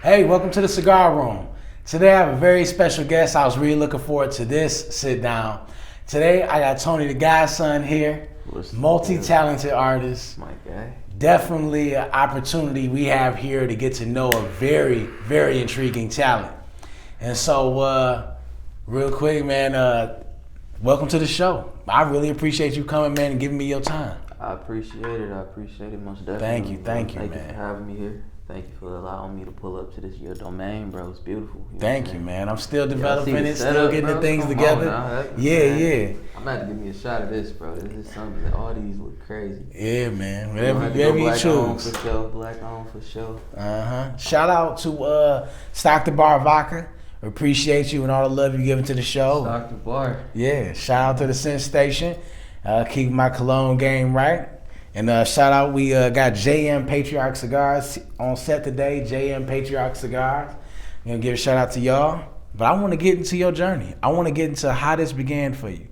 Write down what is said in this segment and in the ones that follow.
Hey, welcome to the Cigar Room. Today I have a very special guest. I was really looking forward to this sit down. Today I got Tony the Godson here, multi-talented artist. My guy. Definitely an opportunity we have here to get to know a very, very intriguing talent. And so, real quick, man, welcome to the show. I really appreciate you coming, man, and giving me your time. I appreciate it. Most definitely. Thank you, Thank man. you for having me here. Thank you for allowing me to pull up to your domain, bro. It's beautiful. Thank you, man. I'm still developing it, still setup, getting bro. the things Come together. on, Yeah. I'm about to give me a shot of this, bro. This is something that all these look crazy. Yeah, man. Whatever you choose. Black on for sure. Shout out to Stock the Bar Vodka. Appreciate you and all the love you giving to the show. Stock the Bar. Yeah. Shout out to the Sense Station. Keep my cologne game right. And shout out, we got JM Patriarch Cigars on set today. JM Patriarch Cigars. I'm gonna give a shout out to y'all. But I want to get into your journey. I want to get into how this began for you.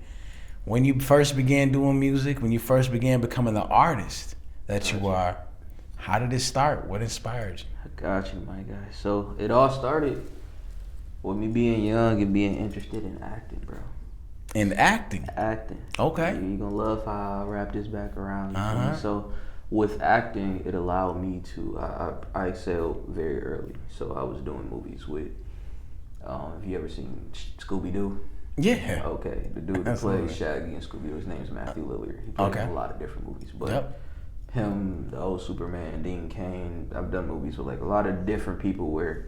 When you first began doing music, when you first began becoming the artist that you are, how did it start? What inspired you? I got you, my guy. So it all started with me being young and being interested in acting, bro. In acting? Acting. Okay. You're going to love how I wrap this back around. Uh-huh. So with acting, it allowed me to, I excelled very early. So I was doing movies with, have you ever seen Scooby-Doo? Yeah. Okay. The dude that plays Shaggy in Scooby-Doo, his name's Matthew Lillard. He plays in a lot of different movies. But him, the old Superman, Dean Cain, I've done movies with like a lot of different people where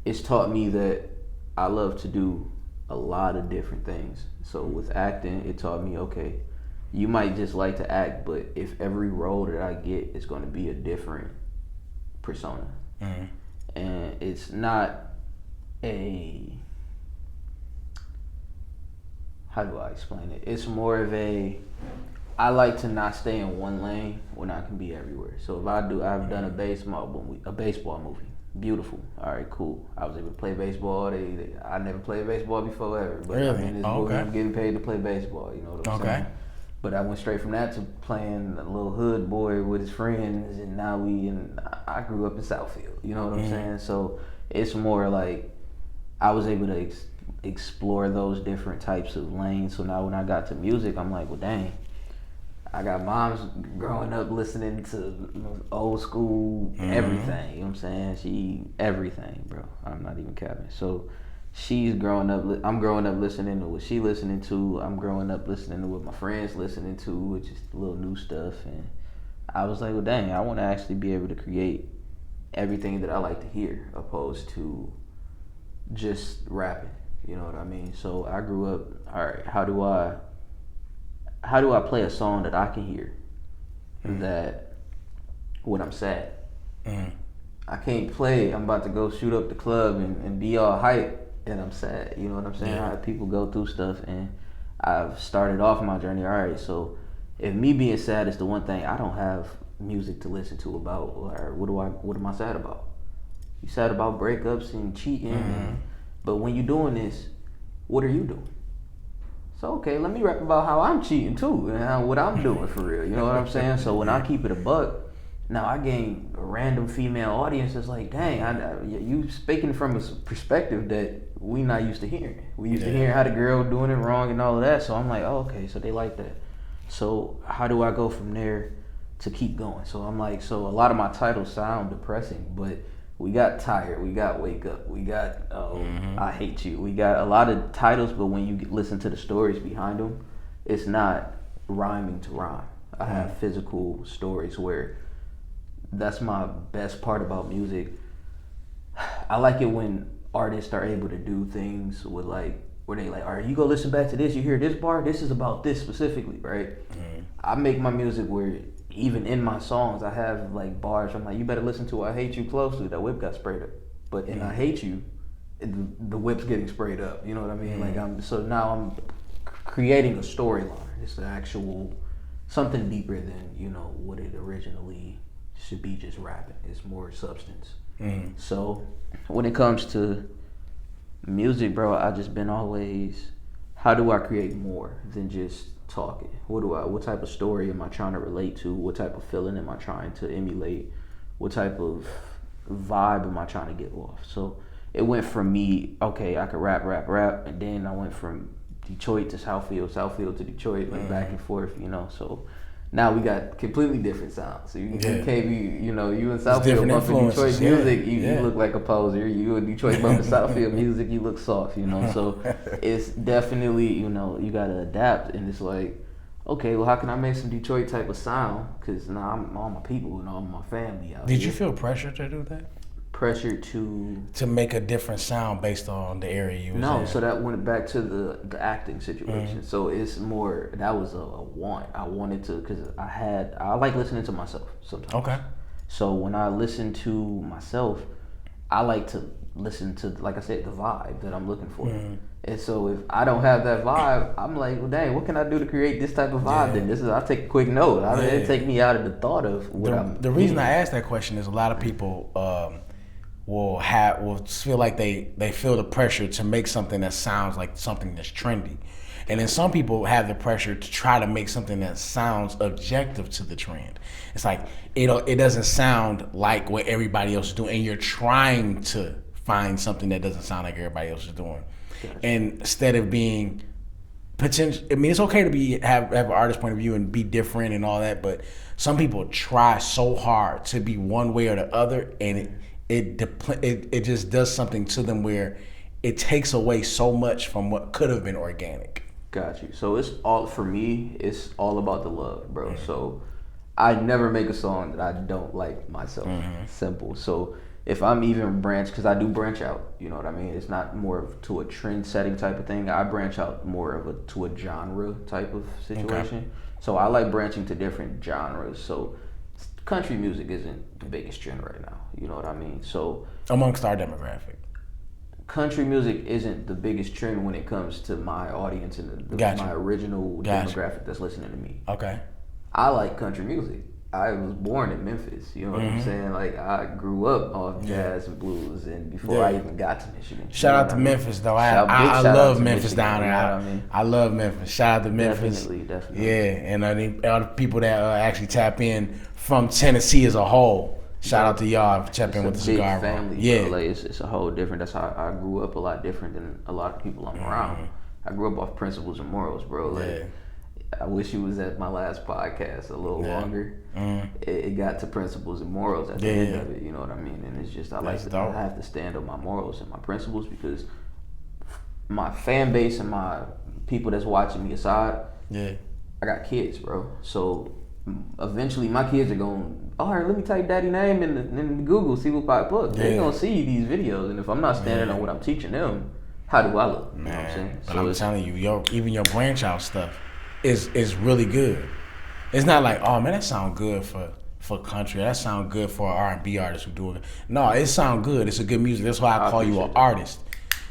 it's taught me that I love to do a lot of different things. So with acting, it taught me, okay, you might just like to act, but if every role that I get is going to be a different persona. Mm-hmm. And it's not how do I explain it? It's more of I like to not stay in one lane when I can be everywhere. So if I've done a baseball movie. Beautiful. All right, cool. I was able to play baseball. I never played baseball before ever. But really? I mean, I'm getting paid to play baseball. You know what I'm saying? But I went straight from that to playing a little hood boy with his friends, and now I grew up in Southfield. You know what I'm saying? So it's more like I was able to explore those different types of lanes. So now when I got to music, I'm like, well, dang. I got moms growing up listening to old school everything. You know what I'm saying? Everything, bro. I'm not even capping. So she's growing up. I'm growing up listening to what she's listening to. I'm growing up listening to what my friends listening to, which is little new stuff. And I was like, well, dang, I want to actually be able to create everything that I like to hear, opposed to just rapping. You know what I mean? So I grew up. All right, how do I play a song that I can hear that when I'm sad? I can't play, I'm about to go shoot up the club and be all hype and I'm sad. You know what I'm saying? Yeah. People go through stuff, and I've started off my journey. All right, so if me being sad is the one thing, I don't have music to listen to about, or what am I sad about? You sad about breakups and cheating, but when you're doing this, what are you doing? So, okay, let me rap about how I'm cheating too and what I'm doing for real. You know what I'm saying? So when I keep it a buck, now I gain a random female audience that's like, dang, you speaking from a perspective that we not used to hearing. We used to hear how the girl doing it wrong and all of that. So I'm like, oh, okay, so they like that. So how do I go from there to keep going? So I'm like, so a lot of my titles sound depressing, but we got Tired, we got Wake Up, we got I Hate You. We got a lot of titles, but when you listen to the stories behind them, it's not rhyming to rhyme. I have physical stories where that's my best part about music. I like it when artists are able to do things with where they like, all right, you go listen back to this, you hear this bar, this is about this specifically, right? I make my music where even in my songs, I have like bars. I'm like, you better listen to I Hate You closely. That whip got sprayed up. But in I Hate You, the whip's getting sprayed up. You know what I mean? So now I'm creating a storyline. It's the actual something deeper than what it originally should be. Just rapping. It's more substance. So when it comes to music, bro, I just been always, how do I create more than just talking? What type of story am I trying to relate to? What type of feeling am I trying to emulate? What type of vibe am I trying to get off? So it went from me, okay, I could rap, and then I went from Detroit to Southfield to Detroit, like back and forth, you know. So now we got completely different sounds. So you can't be, you know, you in Southfield bumping Detroit music, you look like a poser. You in Detroit bumping Southfield music, you look soft, you know. So it's definitely, you know, you gotta adapt, and it's like, okay, well, how can I make some Detroit type of sound? Because now I'm all my people and all my family out Did here. you feel pressure to do that? Pressure to make a different sound based on the area you was in? So that went back to the acting situation. So it's more, that was a want. I wanted to, because I like listening to myself sometimes. Okay. So when I listen to myself, I like to listen to, like I said, the vibe that I'm looking for. And so if I don't have that vibe, I'm like, well, dang, what can I do to create this type of vibe? Then I'll take a quick note. It take me out of the thought of what I'm The reason I asked that question is a lot of people will feel like they feel the pressure to make something that sounds like something that's trendy. And then some people have the pressure to try to make something that sounds objective to the trend. It's like it doesn't sound like what everybody else is doing, and you're trying to find something that doesn't sound like everybody else is doing. Gotcha. And instead of being potential, I mean, it's okay to have an artist point of view and be different and all that, but some people try so hard to be one way or the other, and it just does something to them where it takes away so much from what could have been organic. Got you. So it's all, for me, it's all about the love, bro. So I never make a song that I don't like myself. Simple. So if I'm even because I do branch out, you know what I mean? It's not more to a trend setting type of thing. I branch out more to a genre type of situation. Okay. So I like branching to different genres. So country music isn't the biggest trend right now. You know what I mean? So amongst our demographic, country music isn't the biggest trend when it comes to my audience and my original demographic that's listening to me. Okay. I like country music. I was born in Memphis, you know what I'm saying? Like, I grew up off jazz and blues, and before I even got to Michigan. Shout out to Memphis, though. I love Memphis down there. I love Memphis. Shout out to Memphis. Definitely. Yeah, and all the people that actually tap in from Tennessee as a whole. Shout out to y'all for tapping in with the Cigar Room. Family, yeah. Like, it's a whole different. That's how I grew up, a lot different than a lot of people I'm around. I grew up off principles and morals, bro. Like, I wish you was at my last podcast a little longer. It got to principles and morals at the end of it, you know what I mean? And it's just, I have to stand on my morals and my principles, because my fan base and my people that's watching me aside, I got kids, bro. So eventually my kids are going, all right, let me type daddy name in Google, see what pop up. They're going to see these videos, and if I'm not standing on what I'm teaching them, how do I look? You know what I'm saying? But I'm telling you, even your branch out stuff is really good. It's not like, oh man, that sound good for country. That sound good for an R&B artist who do it. No, it sound good. It's a good music. That's why I call you an artist.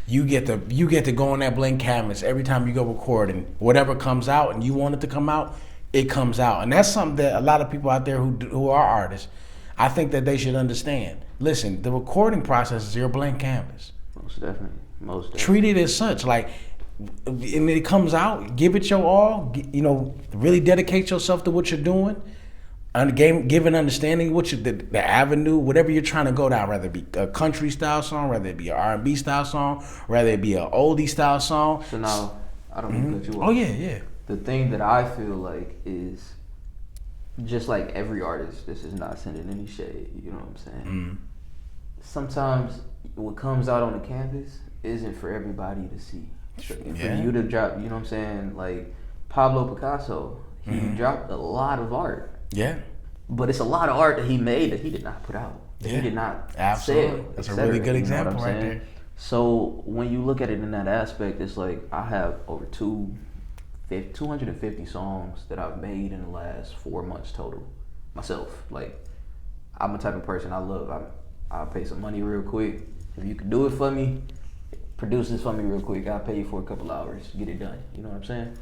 You get to go on that blank canvas every time you go record, and whatever comes out and you want it to come out, it comes out. And that's something that a lot of people out there who are artists, I think that they should understand. Listen, the recording process is your blank canvas. Most definitely. Treat it as such. Like, and it comes out, give it your all, you know, really dedicate yourself to what you're doing, and give an understanding what the avenue, whatever you're trying to go down, whether it be a country style song, whether it be an R&B style song, whether it be an oldie style song. So now, I don't mean to cut you off. Oh yeah. The thing that I feel like is, just like every artist, this is not sending any shade, you know what I'm saying? Sometimes what comes out on the canvas isn't for everybody to see. For you to drop, you know what I'm saying? Like Pablo Picasso, he dropped a lot of art. Yeah. But it's a lot of art that he made that he did not put out. That he did not sell. That's a really good example right there. So when you look at it in that aspect, it's like I have over 250 songs that I've made in the last 4 months total. Myself. Like, I'm the type of person I'll pay some money real quick. If you can do it for me, produce this for me real quick. I'll pay you for a couple hours. Get it done. You know what I'm saying?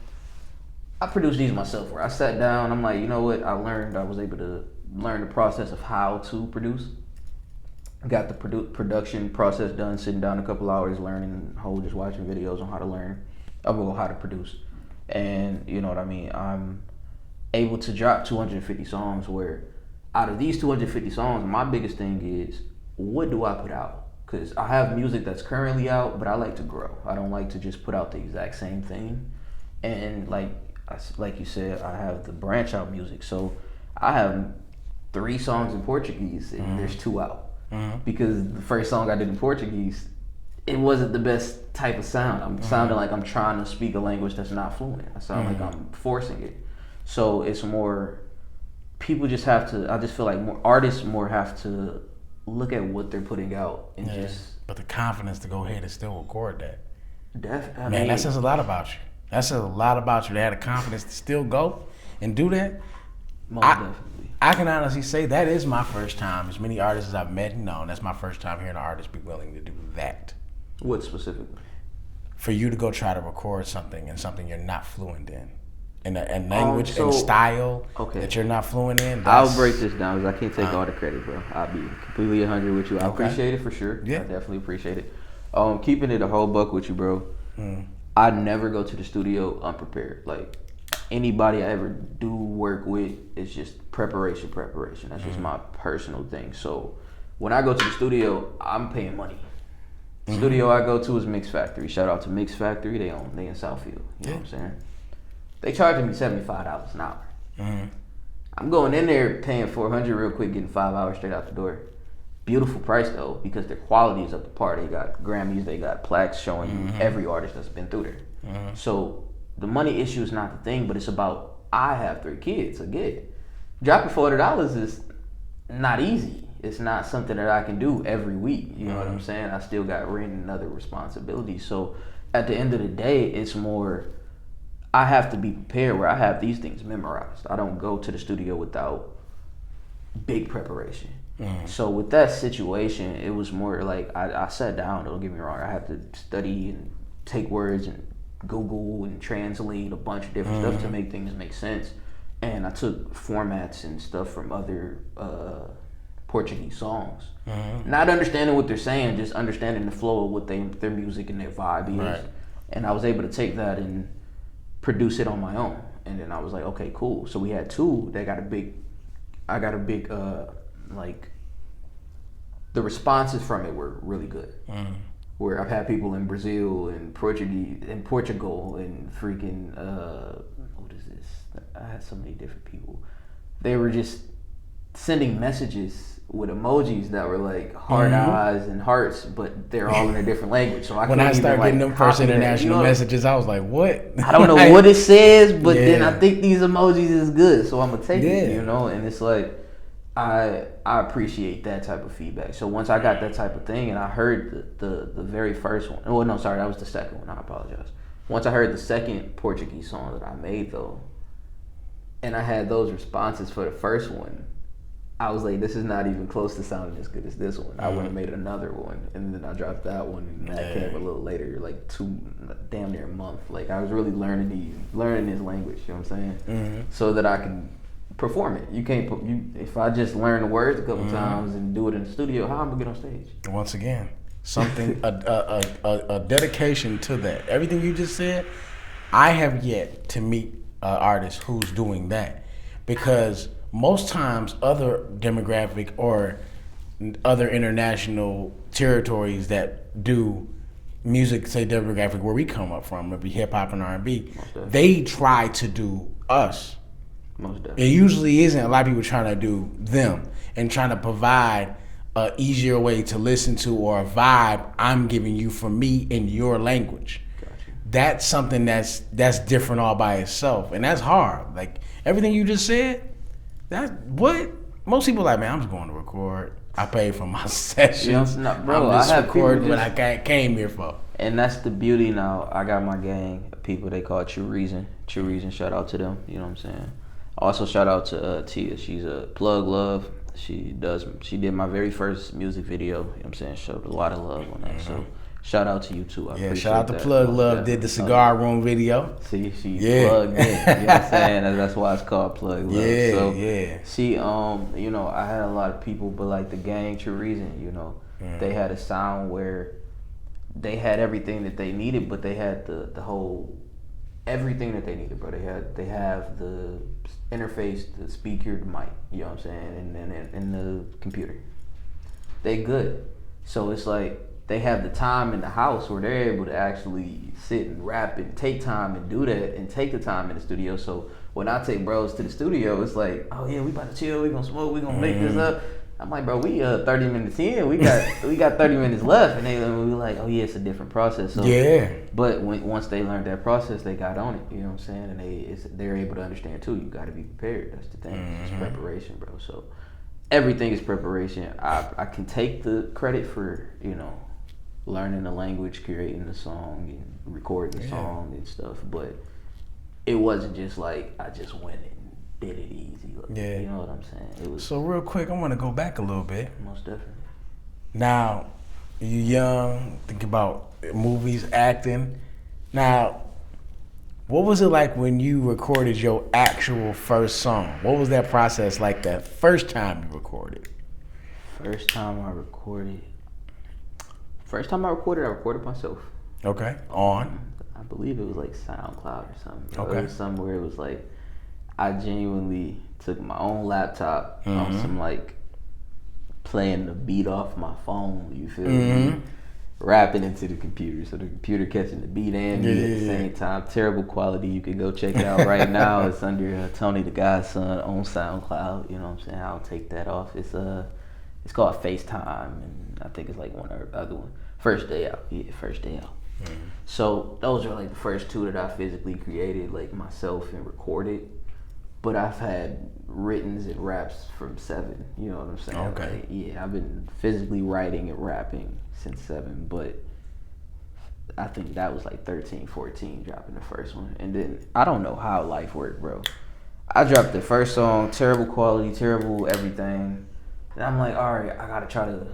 I produced these myself, where I sat down. I'm like, you know what? I was able to learn the process of how to produce. Got the production process done, sitting down a couple hours, learning, just watching videos on how to learn, how to produce. And you know what I mean? I'm able to drop 250 songs, where out of these 250 songs, my biggest thing is what do I put out? Because I have music that's currently out, but I like to grow. I don't like to just put out the exact same thing. And like you said, I have the branch out music. So I have 3 songs in Portuguese, and there's 2 out. Because the first song I did in Portuguese, it wasn't the best type of sound. I'm sounding like I'm trying to speak a language that's not fluent. I sound like I'm forcing it. So it's more, people just have to, I just feel like more artists have to look at what they're putting out and just. But the confidence to go ahead and still record that. Definitely. Man, that says a lot about you. That says a lot about you. They had the confidence to still go and do that. Most definitely. I can honestly say that is my first time. As many artists as I've met, that's my first time hearing an artist be willing to do that. What specifically? For you to go try to record something and something you're not fluent in. And language and style that you're not fluent in. I'll break this down because I can't take all the credit, bro. I'll be completely 100 with you. I appreciate it for sure. Yeah. I definitely appreciate it. Keeping it a whole buck with you, bro. I never go to the studio unprepared. Like, anybody I ever do work with, it's just preparation. That's just my personal thing. So when I go to the studio, I'm paying money. The studio I go to is Mix Factory. Shout out to Mix Factory. They in Southfield. You know what I'm saying? They charging me $75 an hour. I'm going in there paying $400 real quick, getting 5 hours straight out the door. Beautiful price though, because their quality is up to par. They got Grammys, they got plaques showing every artist that's been through there. So the money issue is not the thing, but it's about, I have 3 kids. Again, dropping $400 is not easy. It's not something that I can do every week. You know what I'm saying? I still got rent and other responsibilities. So at the end of the day, it's more, I have to be prepared where I have these things memorized. I don't go to the studio without big preparation. So with that situation, it was more like I sat down, don't get me wrong, I had to study and take words and Google and translate a bunch of different stuff to make things make sense. And I took formats and stuff from other Portuguese songs. Not understanding what they're saying, just understanding the flow of what their music and their vibe is. Right. And I was able to take that and produce it on my own. And then I was like, okay, cool. So we had 2 that I got a big like, the responses from it were really good. Where I've had people in Brazil and Portugal and freaking what is this? I had so many different people. They were just sending messages with emojis that were like heart eyes and hearts, but they're all in a different language. So when I started getting them first international messages, I was like, what? I don't know what it says, but then I think these emojis is good, so I'm gonna take it, and it's like, I appreciate that type of feedback. So once I got that type of thing, and I heard the very first one. Oh no, sorry, that was the second one. I apologize. Once I heard the second Portuguese song that I made though, and I had those responses for the first one, I was like, this is not even close to sounding as good as this one. I would have made another one, and then I dropped that one, and that came a little later, like damn near a month. Like, I was really learning his language. You know what I'm saying? So that I can perform it. You can't if I just learn the words a couple times and do it in the studio, how am I gonna get on stage? Once again, something a dedication to that. Everything you just said, I have yet to meet an artist who's doing that, because most times other demographic or other international territories that do music, say demographic where we come up from, maybe hip hop and R&B, they try to do us. Most definitely. It usually isn't a lot of people trying to do them and trying to provide an easier way to listen to, or a vibe I'm giving you from me in your language. Gotcha. That's something that's different all by itself, and that's hard. Like everything you just said, that's what most people are like, man, I'm just going to record. I pay for my sessions. Bro, I'm just recording what I came here for. And that's the beauty now. I got my gang of people, they call it True Reason. True Reason, shout out to them. You know what I'm saying? Also, shout out to Tia. She's a Plug Love. She did my very first music video. You know what I'm saying? Showed a lot of love on that. So shout out to you too. I shout out to Plug Love. Did the Cigar Room video. See, she plugged in. You know what I'm saying? That's why it's called Plug Love. She, I had a lot of people, but like the gang, True Reason, they had a sound where they had everything that they needed, but they had the whole everything that they needed, bro. They have the interface, the speaker, the mic, you know what I'm saying, and the computer. they good. So it's like they have the time in the house where they're able to actually sit and rap and take time and do that and take the time in the studio. So when I take bros to the studio, it's like, oh yeah, we about to chill, we gonna smoke, we gonna make this up. I'm like, bro, we 30 minutes in, we got 30 minutes left, and we were like, oh yeah, it's a different process. So, yeah. But once they learned that process, they got on it. You know what I'm saying? And they're able to understand too. You got to be prepared. That's the thing. It's preparation, bro. So everything is preparation. I can take the credit for learning the language, creating the song, and recording the song and stuff, but it wasn't just like I just went and did it easy. You know what I'm saying? It was. So real quick, I want to go back a little bit. Most definitely. Now, you young, think about movies, acting. Now, what was it like when you recorded your actual first song? What was that process like that first time you recorded? First time I recorded myself. Okay. On? I believe it was like SoundCloud or something. Okay. It was somewhere it was like, I genuinely took my own laptop on some like playing the beat off my phone, you feel me? Rapping into the computer. So the computer catching the beat and me at the same time. Terrible quality. You can go check it out right now. It's under Tony the Godson on SoundCloud. You know what I'm saying? I'll take that off. It's called FaceTime, and I think it's like one or other one. First Day Out. Yeah, First Day Out. So those are like the first two that I physically created, like myself, and recorded. But I've had writtens and raps from 7. You know what I'm saying? Okay. Like, I've been physically writing and rapping since 7, but I think that was like 13, 14 dropping the first one. And then I don't know how life worked, bro. I dropped the first song, terrible quality, terrible everything. And I'm like, all right, I gotta try to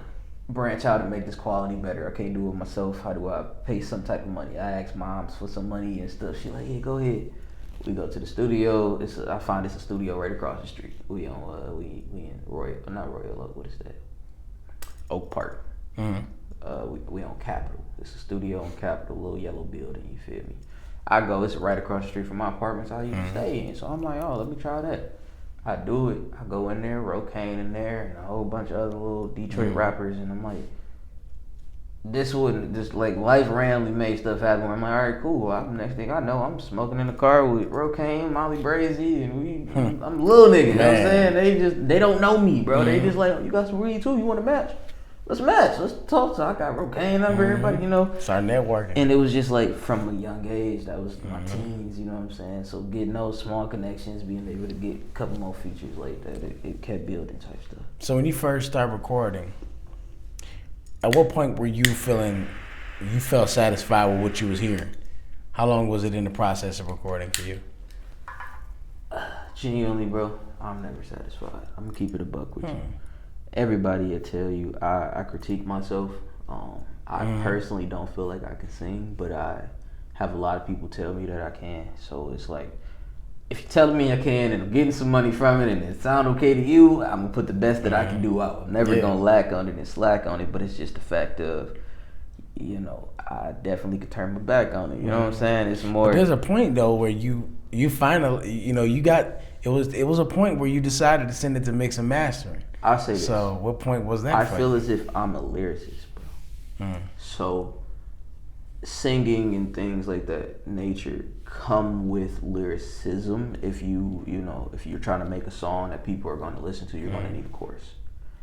branch out and make this quality better. I can't do it myself. How do I pay some type of money? I asked moms for some money and stuff. She like, yeah, go ahead. We go to the studio. I find it's a studio right across the street. We on we in Royal, not Royal Oak. What is that? Oak Park. We on Capitol. It's a studio on Capitol, little yellow building. You feel me? I go. It's right across the street from my apartments I used to stay in. So I'm like, oh, let me try that. I do it. I go in there, Rocane in there, and a whole bunch of other little Detroit rappers, and I'm like, this wouldn't just like life randomly made stuff happen. I'm like, all right, cool. Next thing I know, I'm smoking in the car with Rocane, Molly Brazy, and I'm a little nigga. You know what I'm saying? They don't know me, bro. They just like, oh, you got some weed too? You want to match? Let's match. Let's talk. So I got Rocane number, everybody, Start networking. And it was just like from a young age. That was my teens, you know what I'm saying? So getting those small connections, being able to get a couple more features like that, it kept building type stuff. So when you first started recording, at what point were you felt satisfied with what you was hearing? How long was it in the process of recording for you? Genuinely, bro, I'm never satisfied. I'm gonna keep it a buck with you. Everybody will tell you I critique myself. I personally don't feel like I can sing, but I have a lot of people tell me that I can. So it's like, if you're telling me I can and I'm getting some money from it and it sound okay to you, I'm gonna put the best that I can do out. I'm never gonna lack on it and slack on it, but it's just the fact of, I definitely could turn my back on it. You know what I'm saying? It's more. But there's a point though where you finally, you got, it was a point where you decided to send it to mix and mastering. I'll say this. So what point was that? I feel as if I'm a lyricist, bro. So singing and things like that nature come with lyricism. If if you're trying to make a song that people are going to listen to, you're going to need a chorus.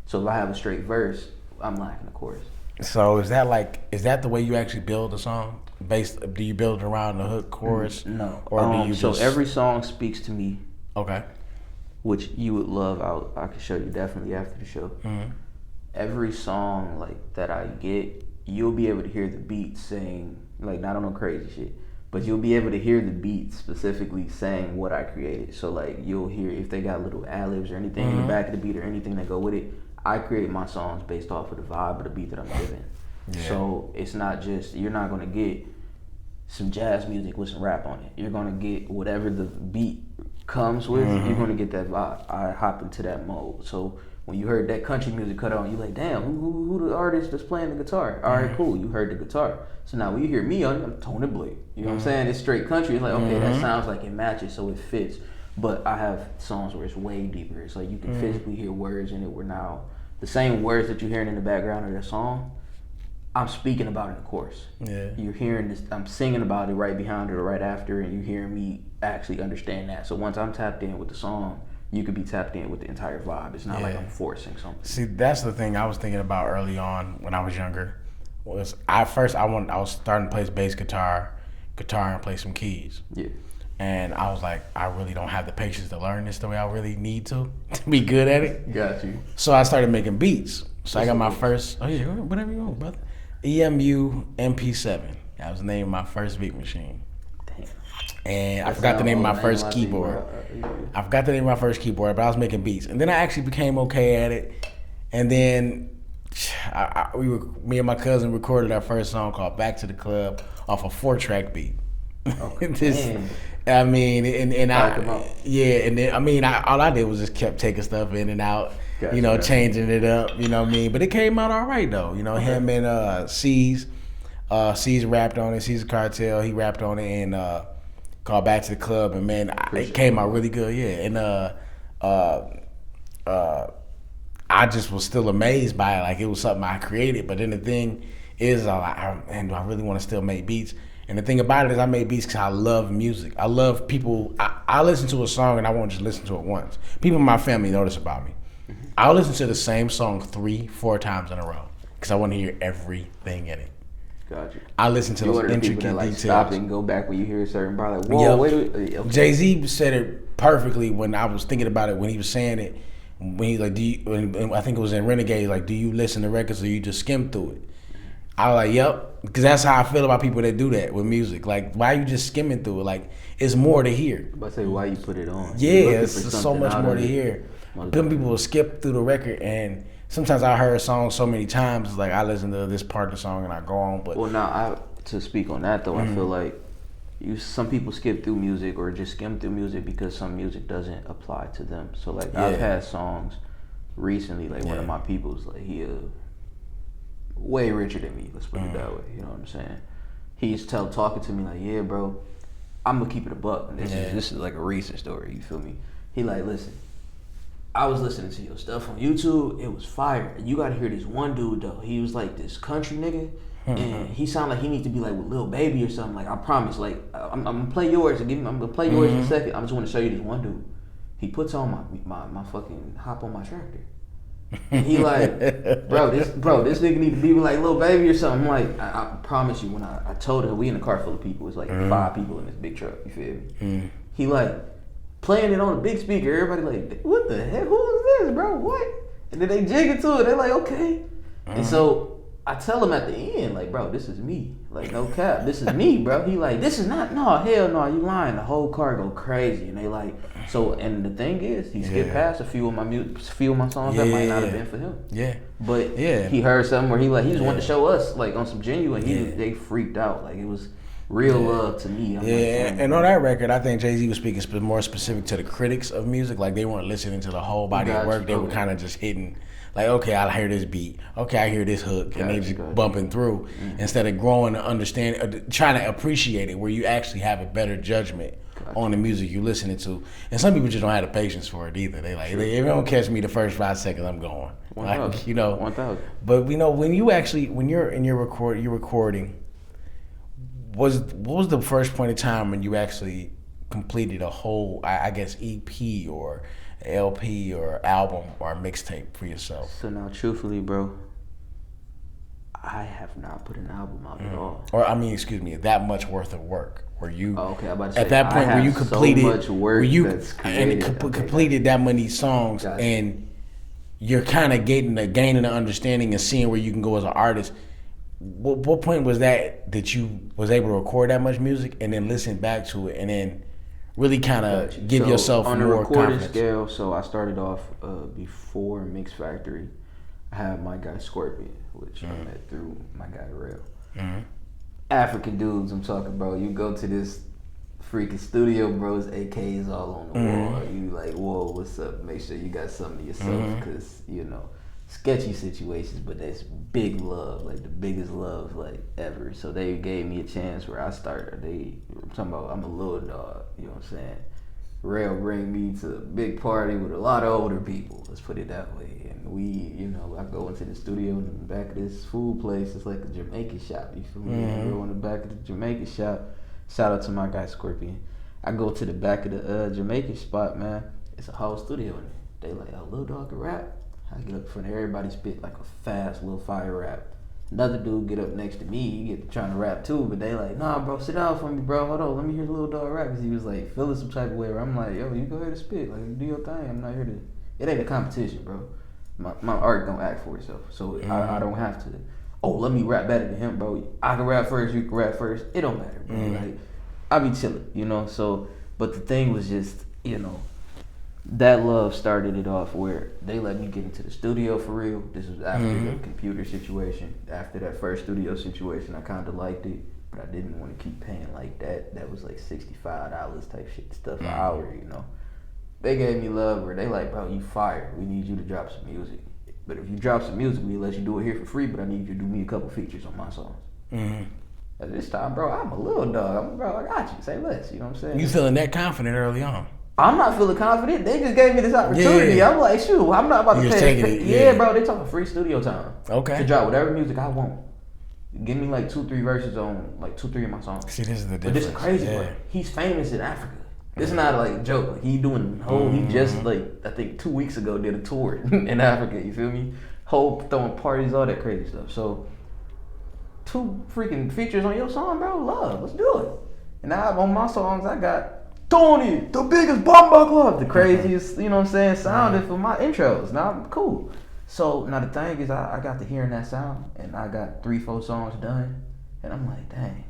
So if I have a straight verse, I'm lacking a chorus. So is that the way you actually build a song? Do you build it around the hook, chorus? No. Or do you so every song speaks to me. Okay. Which you would love. I can show you definitely after the show. Every song like that I get, you'll be able to hear the beat saying, like, not on no crazy shit, but you'll be able to hear the beat specifically saying what I created. So like you'll hear if they got little ad-libs or anything in the back of the beat or anything that go with it. I create my songs based off of the vibe of the beat that I'm giving. So it's not just, you're not gonna get some jazz music with some rap on it. You're gonna get whatever the beat comes with, you're gonna get that vibe. I hop into that mode. So when you heard that country music cut on, you're like, damn, who the artist that's playing the guitar? All right, cool, you heard the guitar. So now when you hear me on it, I'm Tony Blake. You know what I'm saying? It's straight country. It's like, okay, that sounds like it matches, so it fits. But I have songs where it's way deeper. It's like you can physically hear words in it where now the same words that you're hearing in the background of their song, I'm speaking about in the chorus. Yeah. You're hearing this, I'm singing about it right behind it or right after, and you're hearing me actually understand that. So once I'm tapped in with the song, you could be tapped in with the entire vibe. It's not like I'm forcing something. See, that's the thing I was thinking about early on when I was younger. Was I was starting to play bass guitar and play some keys. Yeah. And I was like, I really don't have the patience to learn this the way I really need to be good at it. Got you. So I started making beats. So I got my first, whatever you want, brother. EMU MP7. That was the name of my first beat machine. Damn. And I forgot the name of my first keyboard. I forgot the name of my first keyboard, but I was making beats. And then I actually became okay at it. And then me and my cousin recorded our first song called Back to the Club off a 4-track beat. Okay. I mean, and all I did was just kept taking stuff in and out, gotcha. Changing it up, you know what I mean? But it came out all right though, him and C's rapped on it, C's Cartel, he rapped on it and called Back to the Club, and man, it came out really good, yeah. And I just was still amazed by it, like it was something I created. But then the thing is, do I really want to still make beats? And the thing about it is I make beats because I love music. I love people. I listen to a song and I won't just listen to it once. People in my family know this about me. Mm-hmm. I'll listen to the same song 3-4 times in a row because I want to hear everything in it. Gotcha. I listen to those intricate that, details. Stop and go back when you hear a certain part. Like, whoa, wait. Okay. Jay-Z said it perfectly when I was thinking about it when he was saying it. When he's like, I think it was in Renegade, like, do you listen to records or you just skim through it? I was like, yep, because that's how I feel about people that do that with music. Like, why are you just skimming through it? Like, it's more to hear. But say, why you put it on? Yeah, it's so much more to hear. Some people will skip through the record, and sometimes I heard songs so many times, like I listen to this part of the song and I go on. But to speak on that though, I feel like some people skip through music or just skim through music because some music doesn't apply to them. So like I've had songs recently, like one of my people's, like he way richer than me, let's put it that way, you know what I'm saying? He's talking to me like, yeah bro, I'm gonna keep it a buck. And this is like a recent story, you feel me? He like, listen, I was listening to your stuff on YouTube, it was fire. You gotta hear this one dude though. He was like this country nigga, and he sounded like he needs to be like with Lil Baby or something. Like I promise, like I'm gonna play yours and I'm gonna play yours in a second. I just wanna show you this one dude. He puts on my fucking hop on my tractor. And he like, bro, this nigga need to be like Lil Baby or something. I'm like, I promise you, when I told him, we in a car full of people, it's like 5 people in this big truck, you feel me? He like playing it on a big speaker, everybody like, what the heck, who is this, bro, what? And then they jig it to it, they're like, okay. And so I tell him at the end, like, bro, this is me. Like, no cap, this is me, bro. He like, this is not, no, hell no, you lying. The whole car go crazy. And they like, so, and the thing is, he skipped past a few of my songs that might not have been for him. Yeah. But he heard something where he just wanted to show us, like, on some genuine, they freaked out. Like, it was real love to me. I'm and on that record, I think Jay-Z was speaking more specific to the critics of music. Like, they weren't listening to the whole body of work. They were kind of just hitting, like, okay, I hear this beat. Okay, I hear this hook. And they just bumping through instead of growing to understand, trying to appreciate it, where you actually have a better judgment on the music you're listening to. And some people just don't have the patience for it either. They like, if you don't catch me the first 5 seconds, I'm going. 1,000. Like, you know. 1,000. But, you know, when you're in your recording, what was the first point in time when you actually completed a whole, I guess, EP or LP or album or mixtape for yourself? So now, truthfully, bro, I have not put an album out at all. Or I mean, excuse me, that much worth of work. Where you I'm about to at that point where you completed, so much work where you that's created, completed that many songs, and you're kind of gaining an understanding and seeing where you can go as an artist. What point was that you was able to record that much music and then listen back to it and then really kind of give yourself on more a recording confidence? Scale, so I started off before Mix Factory. I had my guy Scorpion, which I met through my guy Rail. African dudes, I'm talking, bro. You go to this freaking studio, bros, AKs all on the wall. You like, whoa, what's up? Make sure you got something to yourself, because you know, sketchy situations, but that's big love, like the biggest love like ever. So they gave me a chance where I started. I'm talking about, I'm a little dog, you know what I'm saying? Rail bring me to a big party with a lot of older people. Let's put it that way. And we, you know, I go into the studio in the back of this food place. It's like a Jamaican shop. You feel me? I go in the back of the Jamaican shop. Shout out to my guy Scorpion. I go to the back of the Jamaican spot, man. It's a whole studio in there. They like, oh, Lil Dog can rap. I get up in front of everybody, spit like a fast little fire rap. Another dude get up next to me, he get trying to rap too, but they like, nah, bro, sit down for me, bro. Hold on, let me hear the Lil Dog rap. Cause he was like feeling some type of way. Where I'm like, yo, you go ahead and spit, like do your thing. I'm not here to. It ain't a competition, bro. My art don't act for itself, so I don't have to. Oh, let me rap better than him, bro. I can rap first, you can rap first. It don't matter, bro. Like I be chilling, you know. So, but the thing was just, you know. That love started it off where they let me get into the studio for real. This was after the computer situation. After that first studio situation, I kind of liked it, but I didn't want to keep paying like that. That was like $65 type shit stuff an hour, you know. They gave me love where they like, bro, you fire. We need you to drop some music. But if you drop some music, we let you do it here for free, but I need you to do me a couple features on my songs. At this time, bro, I'm a little dog. Bro, I got you. Say less, you know what I'm saying? You feeling that confident early on? I'm not feeling confident. They just gave me this opportunity. Yeah. I'm like, shoot, I'm not about to pay. Yeah, bro, they talking free studio time. Okay. To drop whatever music I want. Give me like 2-3 verses on like 2-3 of my songs. See, this is the difference. But this is crazy, bro. He's famous in Africa. This is not like a joke. Like, he doing whole. He just like I think 2 weeks ago did a tour in Africa. You feel me? Whole throwing parties, all that crazy stuff. So 2 freaking features on your song, bro. Love, let's do it. And now on my songs, I got Tony, the biggest bomba club, the craziest, you know what I'm saying, sounded for my intros. Now I'm cool. So now the thing is, I got to hearing that sound, and I got 3-4 songs done, and I'm like, dang.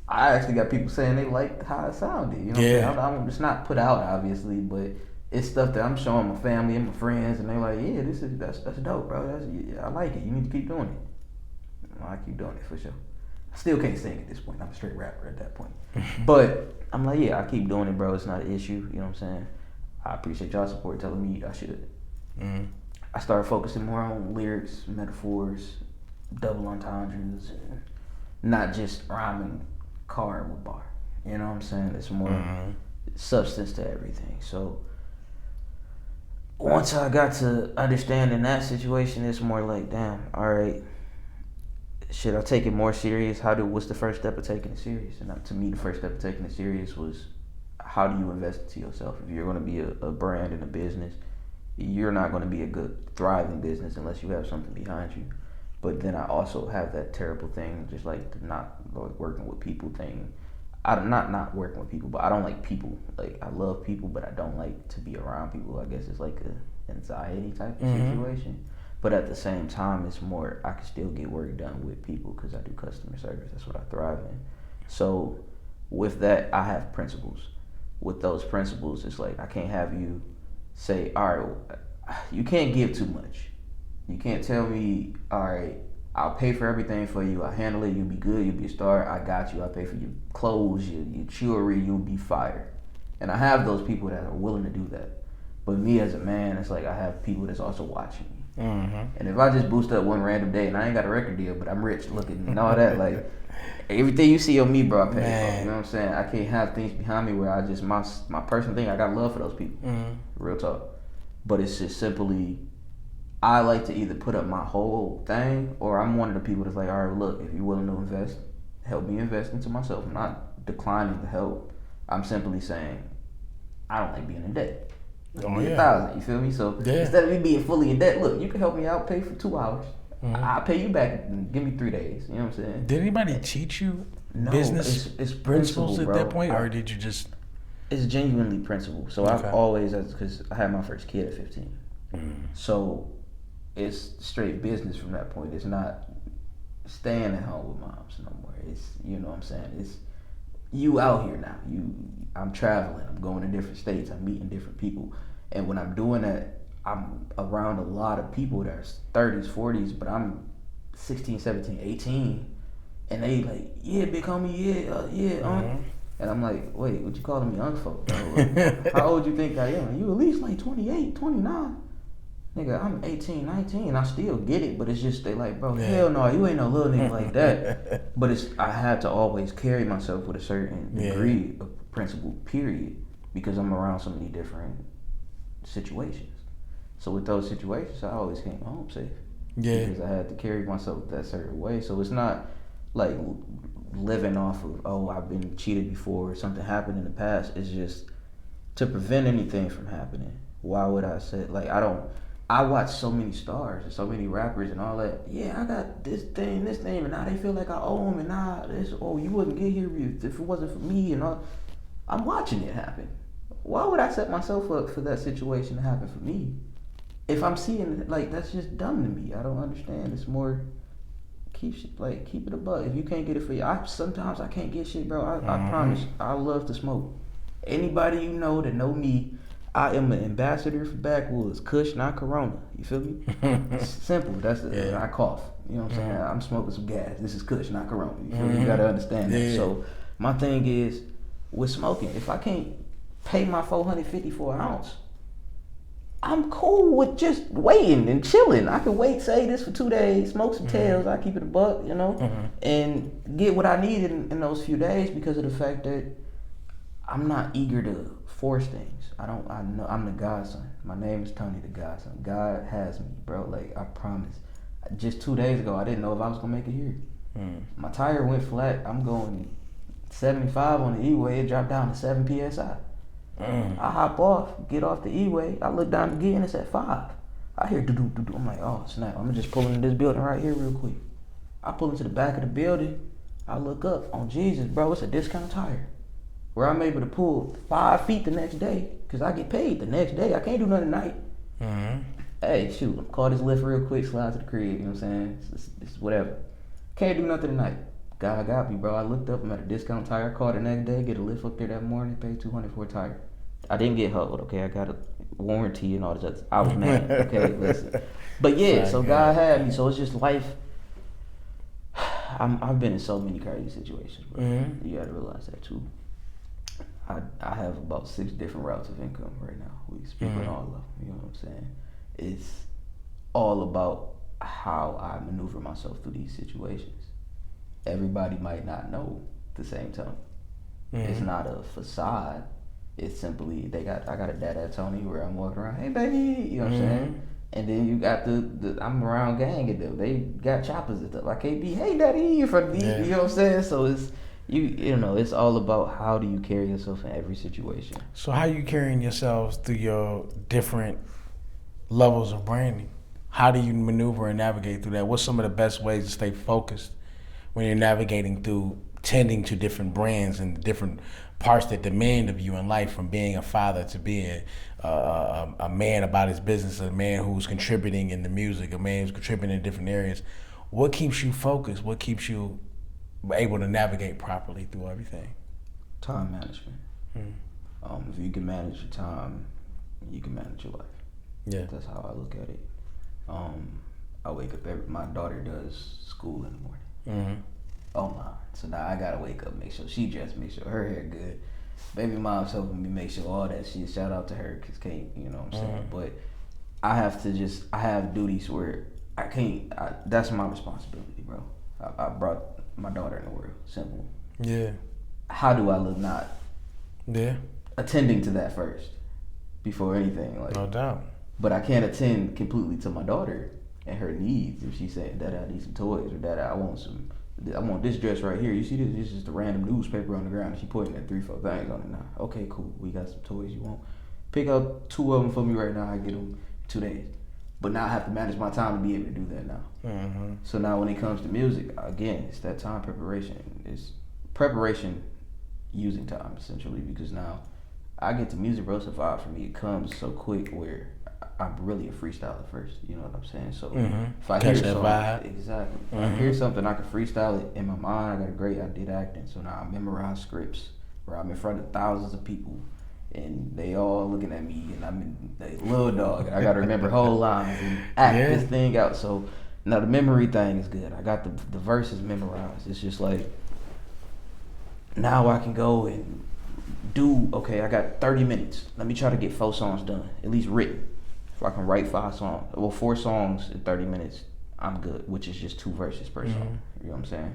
I actually got people saying they liked how it sounded. You know, what I'm saying? It's not put out obviously, but it's stuff that I'm showing my family and my friends, and they're like, yeah, that's dope, bro. I like it. You need to keep doing it. I keep doing it for sure. I still can't sing at this point. I'm a straight rapper at that point. But I'm like, yeah, I keep doing it, bro. It's not an issue. You know what I'm saying? I appreciate y'all support telling me I should. I started focusing more on lyrics, metaphors, double entendres, and not just rhyming car with bar. You know what I'm saying? It's more substance to everything. So once I got to understanding that situation, it's more like, damn, all right. Should I take it more serious? What's the first step of taking it serious? And to me, the first step of taking it serious was, how do you invest into yourself? If you're going to be a brand and a business, you're not going to be a good, thriving business unless you have something behind you. But then I also have that terrible thing, just like the not like working with people thing. I'm not working with people, but I don't like people. Like, I love people, but I don't like to be around people. I guess it's like a anxiety type of situation. But at the same time, it's more, I can still get work done with people because I do customer service. That's what I thrive in. So with that, I have principles. With those principles, it's like, I can't have you say, all right, you can't give too much. You can't tell me, all right, I'll pay for everything for you. I'll handle it. You'll be good. You'll be a star. I got you. I'll pay for your clothes, your jewelry. You'll be fired. And I have those people that are willing to do that. But me as a man, it's like I have people that's also watching me. And if I just boost up one random day and I ain't got a record deal, but I'm rich looking and all that, like everything you see on me, bro, I pay for. You know what I'm saying? I can't have things behind me where I just my personal thing. I got love for those people, real talk. But it's just simply, I like to either put up my whole thing, or I'm one of the people that's like, all right, look, if you're willing to invest, help me invest into myself. I'm not declining the help. I'm simply saying, I don't like being in debt. $1,000, you feel me? So instead of me being fully in debt, look, you can help me out, pay for 2 hours. I'll pay you back and give me 3 days. You know what I'm saying? Did anybody teach you business it's principles at that point, or did you just? It's genuinely principle. So I've always, because I had my first kid at 15. So it's straight business from that point. It's not staying at home with moms no more. It's, you know what I'm saying? It's you out here now. I'm traveling. I'm going to different states. I'm meeting different people. And when I'm doing that, I'm around a lot of people that are 30s, 40s, but I'm 16, 17, 18. And they like, yeah, big homie, And I'm like, wait, what you calling me uncle for? How old you think I am? You at least like 28, 29. Nigga, I'm 18, 19, I still get it, but it's just, they like, bro, hell no, you ain't no little nigga like that. But I had to always carry myself with a certain degree of principle, period. because I'm around so many different situations. So with those situations, I always came home safe. Yeah. Because I had to carry myself that certain way. So it's not like living off of, oh, I've been cheated before or something happened in the past. It's just to prevent anything from happening. Why would I say, like, I watch so many stars and so many rappers and all that. Yeah, I got this thing, and now they feel like I owe them, and now this, oh, you wouldn't get here if it wasn't for me, and all. I'm watching it happen. Why would I set myself up for that situation to happen for me? If I'm seeing it, like, that's just dumb to me. I don't understand. It's more, keep it a buck. If you can't get it for you, sometimes I can't get shit, bro. I promise. I love to smoke. Anybody you know that know me, I am an ambassador for Backwoods. Kush, not Corona. You feel me? Simple. That's it. I cough. You know what I'm saying? I'm smoking some gas. This is Kush, not Corona. You feel me? You gotta understand that. So my thing is, with smoking, if I can't pay my $450 for an ounce, I'm cool with just waiting and chilling. I can wait, say this for 2 days, smoke some tails, I keep it a buck, you know, and get what I need in those few days because of the fact that I'm not eager to force things. I know I'm the Godson. My name is Tony the Godson. God has me, bro. Like, I promise. Just 2 days ago, I didn't know if I was gonna make it here. My tire went flat. I'm going 75 on the E-way. It dropped down to 7 psi. I hop off, get off the E-way. I look down again. It's at 5. I hear do-do-do-do. I'm like, oh snap! I'm just pulling in this building right here real quick. I pull into the back of the building. I look up on Jesus, bro. It's a discount tire. Where I'm able to pull 5 feet the next day, because I get paid the next day. I can't do nothing at night. Hey, shoot, call this lift real quick, slide to the crib, you know what I'm saying? It's whatever. Can't do nothing at night. God got me, bro. I looked up, I'm at a discount tire, called the next day, get a lift up there that morning, paid $200 for a tire. I didn't get hugged, okay? I got a warranty and all this other. I was mad, okay? Listen. But yeah, so God had me, so it's just life. I've been in so many crazy situations, bro. You gotta realize that too. I have about 6 different routes of income right now. We speak on all of them. You know what I'm saying? It's all about how I maneuver myself through these situations. Everybody might not know the same time. It's not a facade. It's simply I got a dad at Tony where I'm walking around, hey baby, you know what I'm saying? And then you got the I'm around gang and them. They got choppers and stuff. I can't be, hey daddy, for me, you know what I'm saying? So it's you know, it's all about how do you carry yourself in every situation. So how you carrying yourselves through your different levels of branding? How do you maneuver and navigate through that? What's some of the best ways to stay focused when you're navigating through tending to different brands and different parts that demand of you in life, from being a father to being a man about his business, a man who's contributing in the music, a man who's contributing in different areas? What keeps you focused? What keeps you able to navigate properly through everything? Time management. If you can manage your time, you can manage your life. Yeah, that's how I look at it. I wake up my daughter does school in the morning. Online. So now I gotta wake up, make sure she dressed, make sure her hair good. Baby mom's helping me make sure all that shit. Shout out to her, cause can't, you know what I'm saying. But I have duties where I can't. That's my responsibility, bro. I brought my daughter in the world. Simple. Yeah. How do I look not? Yeah. Attending to that first, before anything. Like, no doubt. But I can't attend completely to my daughter and her needs if she's saying, "Dad, I need some toys," or "Dad, I want this dress right here. You see this? This is just a random newspaper on the ground." And she pointing at 3-4 things on it now. Okay, cool. We got some toys you want. Pick out 2 of them for me right now. I get them 2 days. But now I have to manage my time to be able to do that now. So now when it comes to music, again, it's that time preparation. It's preparation using time, essentially, because now I get to music, bro. So for me, it comes so quick where I'm really a freestyler first. You know what I'm saying? So if I hear something, exactly. If I hear something, I can freestyle it in my mind. I did acting, so now I memorize scripts where I'm in front of thousands of people. And they all looking at me, and I'm a little dog, and I gotta remember whole lines and act this thing out. So now the memory thing is good. I got the verses memorized. It's just like now I can go and do. Okay, I got 30 minutes. Let me try to get 4 songs done, at least written. If I can write 4 songs in 30 minutes, I'm good. Which is just 2 verses per song. You know what I'm saying?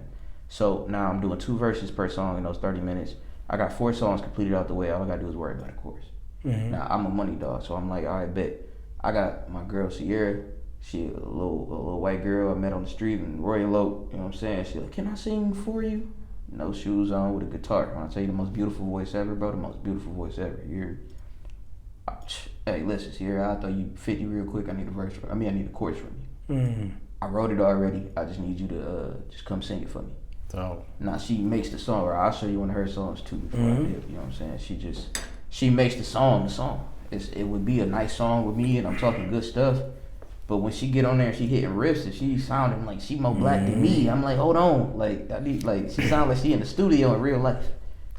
So now I'm doing 2 verses per song in those 30 minutes. I got 4 songs completed out the way. All I gotta do is worry about a chorus. Now I'm a money dog, so I'm like, all right, bet. I got my girl Sierra. She a little white girl I met on the street in Royal Oak. You know what I'm saying? She like, can I sing for you? No shoes on with a guitar. When I tell you the most beautiful voice ever, bro, the most beautiful voice ever. Hey, listen, Sierra, I'll throw you 50 real quick. I need a chorus from you. I wrote it already. I just need you to just come sing it for me. So now she makes the song, or I'll show you one of her songs too before I did. You know what I'm saying? She makes the song. It would be a nice song with me, and I'm talking good stuff. But when she get on there and she hitting riffs and she sounding like she more black than me, I'm like, hold on, she sound like she in the studio in real life.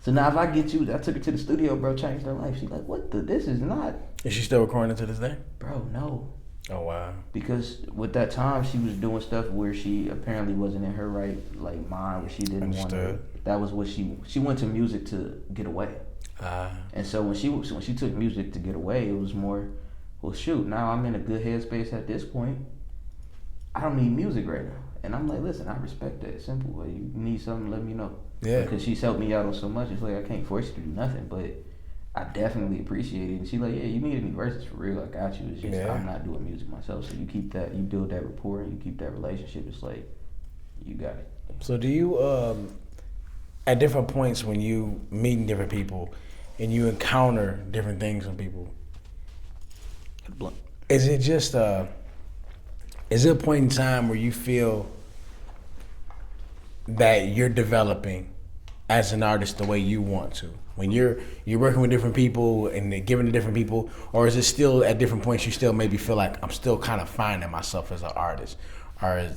So now if I get you, I took her to the studio, bro, changed her life. She's like, this is not. Is she still recording to this day? Bro, no. Oh wow. Because with that time she was doing stuff where she apparently wasn't in her right mind, where she didn't want to. That was what she went to music to get away. And so when she took music to get away, it was more, well, shoot, now I'm in a good headspace at this point. I don't need music right now. And I'm like, listen, I respect that. Simple. You need something, let me know. Yeah. Because she's helped me out on so much. It's like, I can't force you to do nothing, but I definitely appreciate it. And she's like, yeah, you need any verses for real, I got you. It's just, I'm not doing music myself. So you keep that, you build that rapport and you keep that relationship. It's like, you got it. So do you, at different points when you meeting different people and you encounter different things from people, is it just is it a point in time where you feel that you're developing as an artist the way you want to? When you're working with different people and they're giving to different people, or is it still at different points you still maybe feel like I'm still kind of finding myself as an artist? Or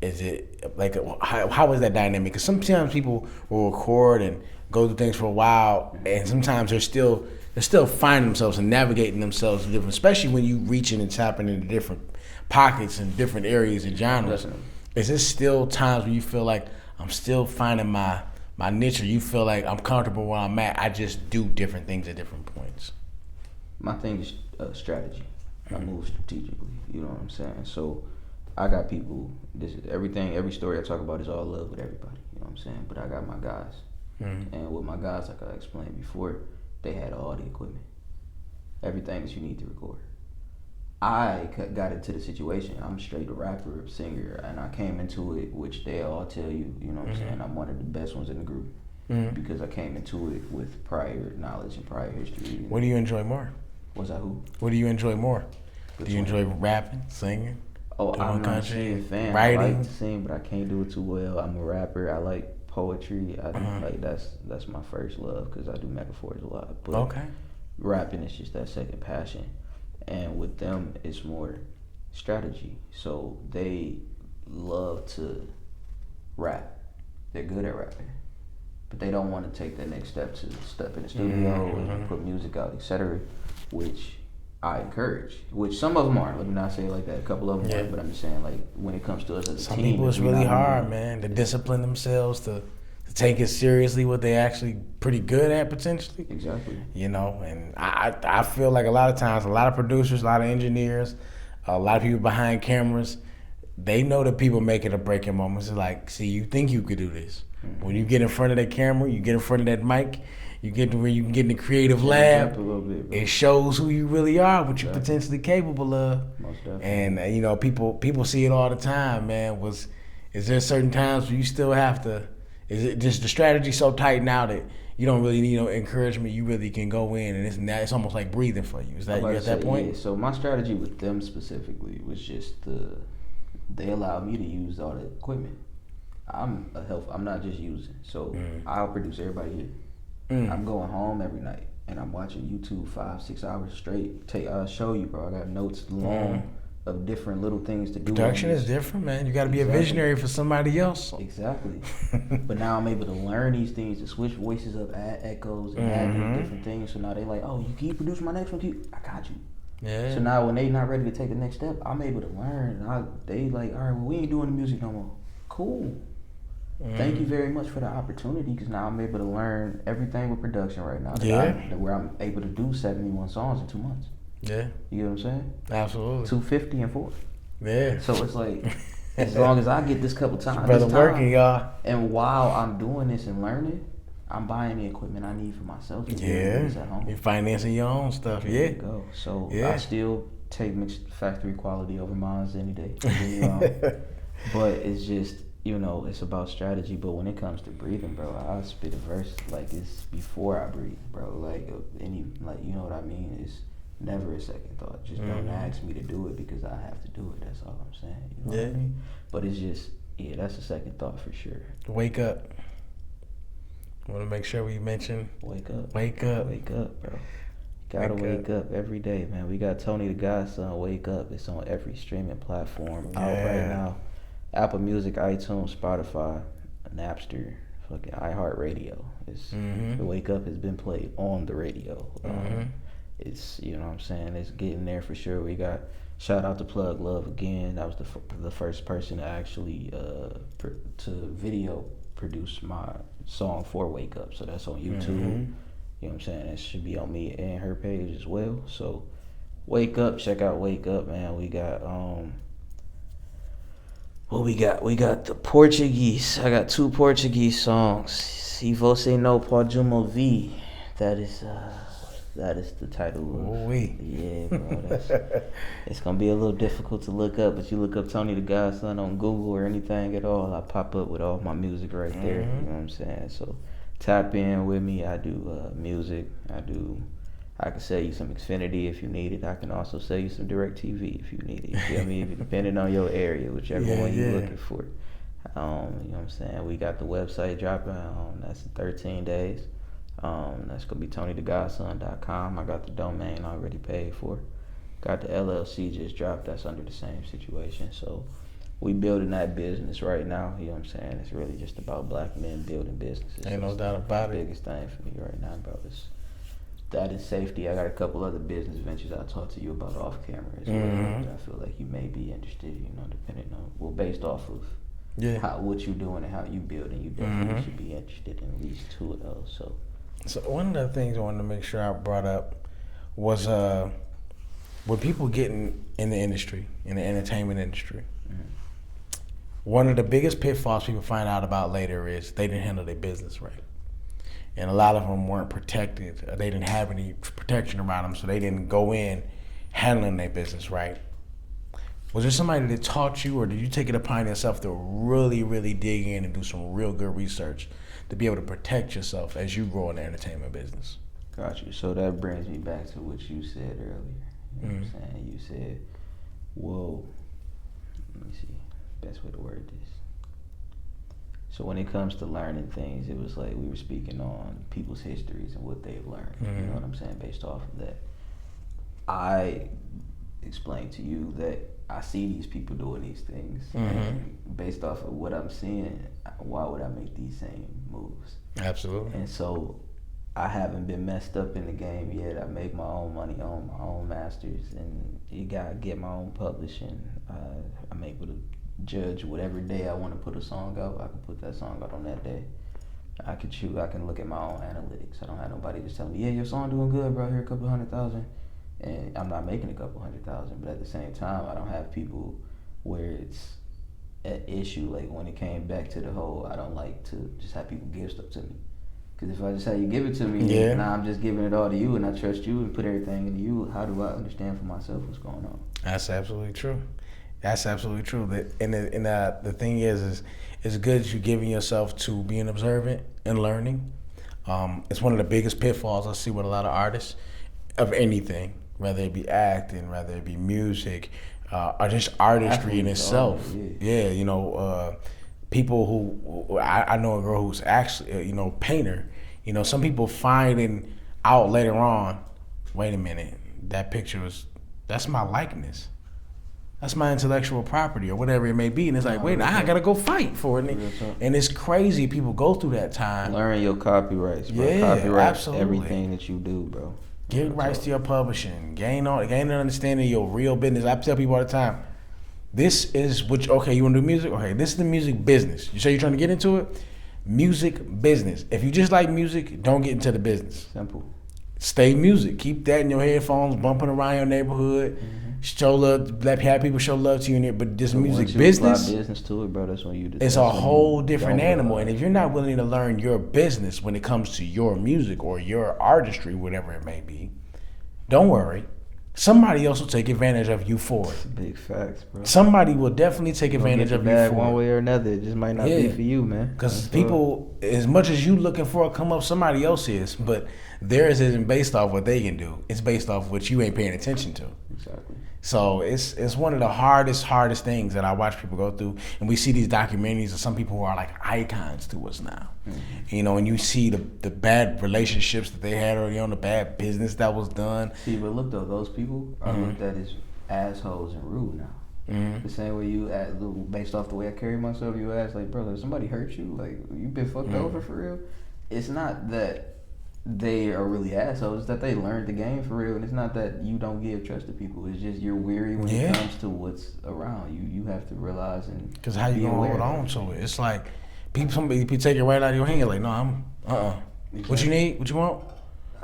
is it like, how is that dynamic? Because sometimes people will record and go through things for a while, and sometimes they're still finding themselves and navigating themselves different, especially when you reaching and tapping into different pockets and different areas and genres. Is there still times where you feel like I'm still finding my niche, or you feel like I'm comfortable where I'm at, I just do different things at different points? My thing is strategy. I move strategically, you know what I'm saying? So I got people, this is everything, every story I talk about is all love with everybody, you know what I'm saying? But I got my guys. And with my guys, like I explained before, they had all the equipment. Everything that you need to record. I got into the situation. I'm straight a rapper, singer, and I came into it, which they all tell you, you know what I'm saying? I'm one of the best ones in the group because I came into it with prior knowledge and prior history. What do you enjoy more? Was I who? What do you enjoy more? Do you enjoy rapping, singing? Oh, I'm not a singing fan. Writing? I like to sing, but I can't do it too well. I'm a rapper. I like poetry. I do, like that's my first love because I do metaphors a lot. But rapping is just that second passion. And with them, it's more strategy. So they love to rap. They're good at rapping. But they don't want to take that next step to step in the studio and put music out, etc., which I encourage. Which some of them are. Let me not say it like that. A couple of them are. But I'm just saying, like, when it comes to us as a some team. Some people, it's really hard, man, to discipline themselves, to take it seriously, what they actually pretty good at potentially. Exactly. You know, and I feel like a lot of times, a lot of producers, a lot of engineers, a lot of people behind cameras, they know that people make it or break it moments. It's like, see, you think you could do this. When you get in front of that camera, you get in front of that mic, you get to where you can get in the creative lab, it shows who you really are, what you're potentially capable of. Most definitely. And, you know, people see it all the time, man. Is there certain times where you still have to, is it just the strategy so tight now that you don't really need no encouragement? You really can go in, and it's almost like breathing for you. Is that you at that point? Yeah. So my strategy with them specifically was just they allowed me to use all the equipment. I'm not just using. So I'll produce everybody here. I'm going home every night and I'm watching YouTube 5-6 hours straight. I'll show you, bro. I got notes long of different little things to do. Production is different, man. You got to be a visionary for somebody else. Exactly. But now I'm able to learn these things, to switch voices up, add echoes, and add different things. So now they like, oh, can you produce my next one? I got you. Yeah. So now when they not ready to take the next step, I'm able to learn. They like, all right, well, we ain't doing the music no more. Cool. Thank you very much for the opportunity, because now I'm able to learn everything with production right now. Where I'm able to do 71 songs in 2 months. Yeah. You know what I'm saying? Absolutely. 250 and 4. Yeah. So it's like, as long as I get this couple times, brother working, y'all. And while I'm doing this and learning, I'm buying the equipment I need for myself. To Yeah, at home. you're financing your own stuff. There Yeah, you go. So yeah. I still take mixed factory quality over mine any day. But it's just, it's about strategy. But when it comes to breathing, bro, I spit a verse like it's before I breathe, bro. Like you know what I mean? It's never a second thought. Just don't ask me to do it because I have to do it. That's all I'm saying. You know what I mean? But it's just, that's a second thought for sure. Wake up. I want to make sure we mention. Wake up. Wake up. Wake up, bro. Gotta wake up every day, man. We got Tony the Godson, Wake Up. It's on every streaming platform out right now. Apple Music, iTunes, Spotify, Napster, fucking iHeartRadio. It's the Wake Up has been played on the radio. It's, you know what I'm saying, it's getting there for sure. We got, shout out to Plug Love again. That was the first person to actually to video produce my song for Wake Up. So that's on YouTube. You know what I'm saying? It should be on me and her page as well. So Wake Up, check out Wake Up, man. We got what we got? We got the Portuguese. I got 2 Portuguese songs. Se Você Não Pode Me Ouvir. That is the title. Yeah, bro. It's gonna be a little difficult to look up, but you look up Tony the Godson on Google or anything at all, I pop up with all my music right there. You know what I'm saying? So tap in with me. I do music. I can sell you some Xfinity if you need it. I can also sell you some DirecTV if you need it. You feel me? Depending on your area, whichever one you're looking for. You know what I'm saying? We got the website dropping. That's in 13 days. That's gonna be TonyTheGodson.com. I got the domain already paid for. Got the LLC just dropped. That's under the same situation. So we building that business right now. You know what I'm saying? It's really just about black men building businesses. Ain't no doubt about it. The biggest thing for me right now, bro, is that and safety. I got a couple other business ventures I'll talk to you about off camera as well. I feel like you may be interested, depending on, based off of what you doing and how you building, you definitely should be interested in at least 2 of those. So one of the things I wanted to make sure I brought up was when people getting in the industry, in the entertainment industry, one of the biggest pitfalls people find out about later is they didn't handle their business right. And a lot of them weren't protected. They didn't have any protection around them, so they didn't go in handling their business right. Was there somebody that taught you, or did you take it upon yourself to really, really dig in and do some real good research to be able to protect yourself as you grow in the entertainment business? Got you. So that brings me back to what you said earlier. You know what I'm saying? You said, whoa, let me see, best way to word this. So when it comes to learning things, it was like we were speaking on people's histories and what they've learned. You know what I'm saying? Based off of that, I explained to you that I see these people doing these things, and based off of what I'm seeing, why would I make these same moves? Absolutely. And so I haven't been messed up in the game yet. I make my own money on my own masters, and you gotta get my own publishing. I'm able to judge whatever day I want to put a song out. I can put that song out on that day. I can look at my own analytics. I don't have nobody just telling me, yeah, your song doing good, bro, here a couple 100,000. And I'm not making a couple 100,000, but at the same time, I don't have people where it's an issue. Like when it came back to the whole, I don't like to just have people give stuff to me. Because if I just have you give it to me, now I'm just giving it all to you, and I trust you and put everything into you. How do I understand for myself what's going on? That's absolutely true. That's absolutely true. The thing is it's good that you're giving yourself to being observant and learning. It's one of the biggest pitfalls I see with a lot of artists of anything, whether it be acting, whether it be music, or just artistry in itself. People who I know a girl who's actually painter. Some people finding out later on, wait a minute, that picture that's my likeness. That's my intellectual property or whatever it may be. And it's like, wait, I gotta go fight for it. And it's crazy people go through that time. Learn your copyrights, bro. Yeah, copyright absolutely. Everything that you do, bro. Get rights to your publishing. Gain an understanding of your real business. I tell people all the time, this is you want to do music? Okay, this is the music business. You say you're trying to get into it? Music business. If you just like music, don't get into the business. Simple. Stay music. Keep that in your headphones, bumping around your neighborhood. show love, have people show love to you, but this But music once you business, apply business to it, bro, that's when you. it's a whole different animal. And if you're not willing to learn your business when it comes to your music or your artistry, whatever it may be, don't worry. Somebody else will take advantage of you for it. Big facts, bro. Somebody will definitely take advantage of you for one it. way or another. It just might not be for you, man. Because people, as much as you looking for a come up, somebody else is, but theirs isn't based off what they can do. It's based off what you ain't paying attention to. Exactly. So it's one of the hardest things that I watch people go through, and we see these documentaries of some people who are like icons to us now. Mm-hmm. You know, and you see the bad relationships that they had early on, the bad business that was done. See, but look though, those people are looked at as assholes and rude now. Mm-hmm. The same way you act, based off the way I carry myself, you ask like, brother, if somebody hurt you, like you been fucked over for real. It's not that they are really assholes. It's that they learned the game for real, and it's not that you don't give trust to people. It's just you're weary when it comes to what's around you. You have to realize and because how you gonna hold on to it? It's like somebody take it right out of your hand. You're like, no, I'm Exactly. What you need? What you want?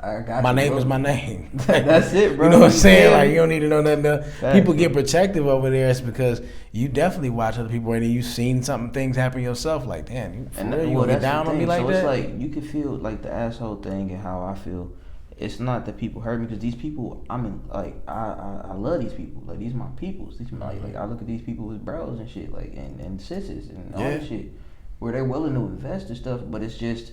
I got my name is my name. That's it, bro. You know what I'm saying? Like you don't need to know nothing. People get protective over there. It's because you definitely watch other people and you've seen things happen yourself. Like damn, you gonna get down on me like that? So it's like you can feel like the asshole thing and how I feel. It's not that people hurt me because these people. I mean, like I love these people. Like these are my peoples. These like I look at these people as bros and shit. Like and sisters and all that shit where they're willing to invest and stuff. But it's just.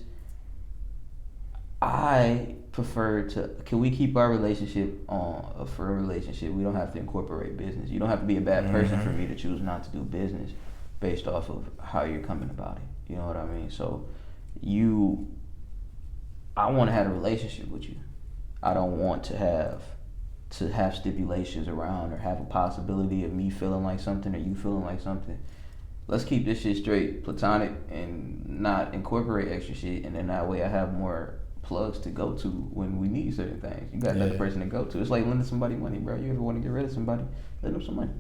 I prefer to. Can we keep our relationship on a firm relationship? We don't have to incorporate business. You don't have to be a bad person for me to choose not to do business based off of how you're coming about it. You know what I mean? So, I want to have a relationship with you. I don't want to have stipulations around or have a possibility of me feeling like something or you feeling like something. Let's keep this shit straight, platonic, and not incorporate extra shit. And then that way I have more plugs to go to when we need certain things. You got another person to go to. It's like lending somebody money, bro. You ever want to get rid of somebody, lend them some money.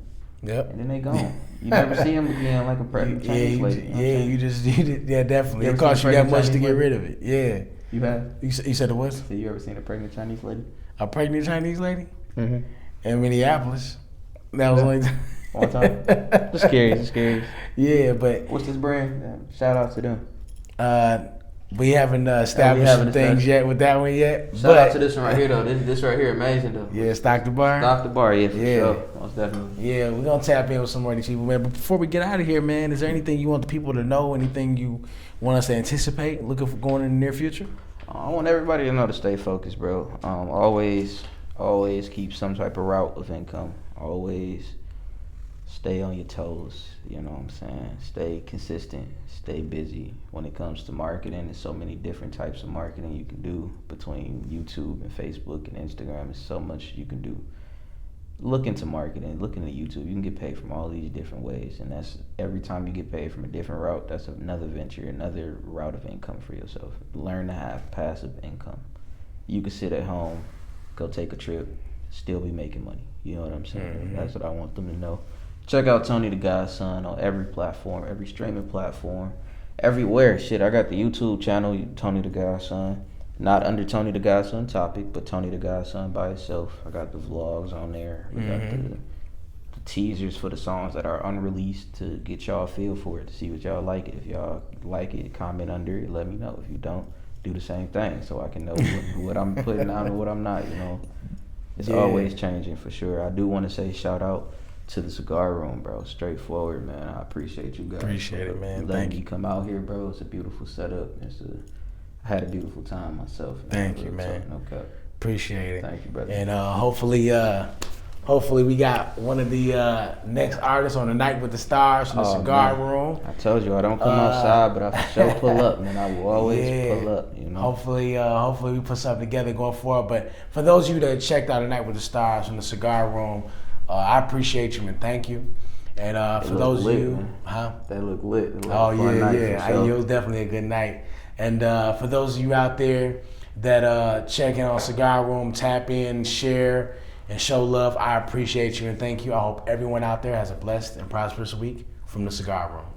Yep. And then they gone. You never see them again like a pregnant Chinese lady. Definitely. It costs you that much to get rid of it. Yeah. You have? You said it was? So you ever seen a pregnant Chinese lady? A pregnant Chinese lady? Mm-hmm. In Minneapolis. That was only one time. Just curious. Yeah, but what's this brand? Shout out to them. We haven't established some things yet with that one yet. Shout out to this one right here though. This right here amazing though. Yeah, Stock the Bar. Stock the Bar, yeah, for sure. Most definitely. Yeah, we're gonna tap in with some more of these people, man. But before we get out of here, man, is there anything you want the people to know? Anything you want us to anticipate looking for going in the near future? I want everybody to know to stay focused, bro. Always keep some type of route of income. Always stay on your toes, you know what I'm saying? Stay consistent, stay busy. When it comes to marketing, there's so many different types of marketing you can do between YouTube and Facebook and Instagram. There's so much you can do. Look into marketing, look into YouTube. You can get paid from all these different ways, and that's every time you get paid from a different route, that's another venture, another route of income for yourself. Learn to have passive income. You can sit at home, go take a trip, still be making money. You know what I'm saying? Mm-hmm. That's what I want them to know. Check out Tony the Godson on every platform, every streaming platform, everywhere. Shit, I got the YouTube channel, Tony the Godson. Not under Tony the Godson topic, but Tony the Godson by itself. I got the vlogs on there. We got the teasers for the songs that are unreleased to get y'all a feel for it, to see what y'all like it. If y'all like it, comment under it, let me know. If you don't, do the same thing so I can know what I'm putting out and what I'm not, you know. It's always changing for sure. I do want to say shout out to the Cigar Room, bro. Straightforward, man. I appreciate you guys. Appreciate it, man. Thank you. Come out here, bro. It's a beautiful setup. I had a beautiful time myself. Thank you, man. No cap. Appreciate it. Thank you, brother. And hopefully we got one of the next artists on the Night with the Stars from the Cigar Room. I told you I don't come outside, but I for sure pull up, man. I will always pull up, you know. Hopefully we put something together going forward. But for those of you that checked out the Night with the Stars from the Cigar Room, I appreciate you and thank you. And for those of you, They look lit. It was definitely a good night. And for those of you out there that check in on Cigar Room, tap in, share, and show love, I appreciate you and thank you. I hope everyone out there has a blessed and prosperous week from the Cigar Room.